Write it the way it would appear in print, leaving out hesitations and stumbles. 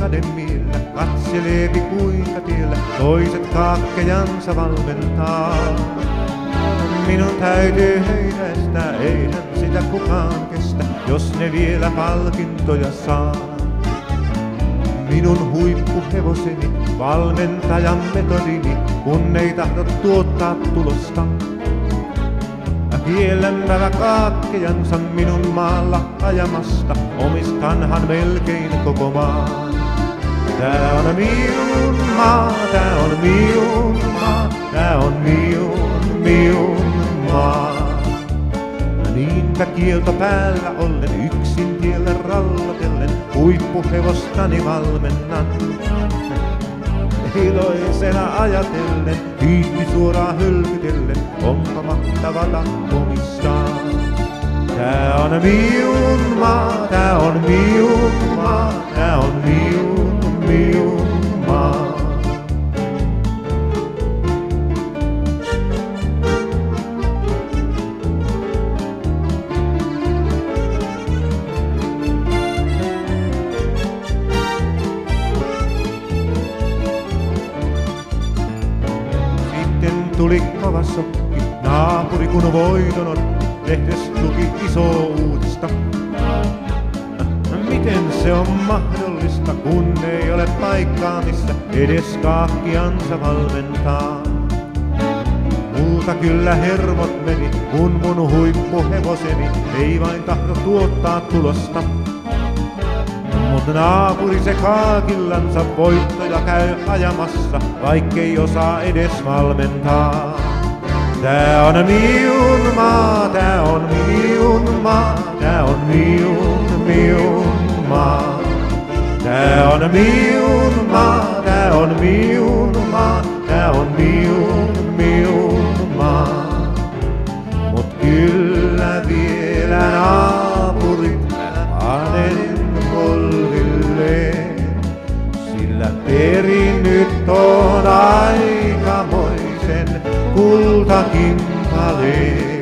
sademiellä katseleepi kuinka tiellä toiset kaakkejansa valmentaa. Minun täytyy heitä estää, eihän sitä kukaan kestä, jos ne vielä palkintoja saa. Minun huippuhevoseni, valmentajan metodini, kun ei tahdo tuottaa tulosta. Kiellämävä kaakkejansa minun maalla ajamasta, omistanhan melkein koko maan. Tää on minun maa, tää on minun maa, tää on minun maa. Niinpä kielto päällä ollen, yksin tielle rallatellen, huippuhevostani valmennan. Iloisena ajatellen, hiitti suoraan hölkytellen, onpa mahtavata omistaa. Tää on minun maa, tää on minun maa, tää on minun maa. Tuli kova sokki, naapuri kun voiton otti, lehdes luki iso uutista. Miten se on mahdollista, kun ei ole paikkaa, missä edes kaakkiansa valmentaa? Multa kyllä hermot meni, kun mun huippuhevoseni ei vain tahdo tuottaa tulosta. Mut naapuri se kaakillansa voittoja käy ajamassa, vaikkei osaa edes valmentaa. Tää on minun maa, tää on minun maa, tää on minun maa. Tää on minun maa, tää on minun maa, tää on minun maa. Mut kyllä vielä naapurit panen polvilleen, sillä perinyt on aikamoisen kultakimpaleen.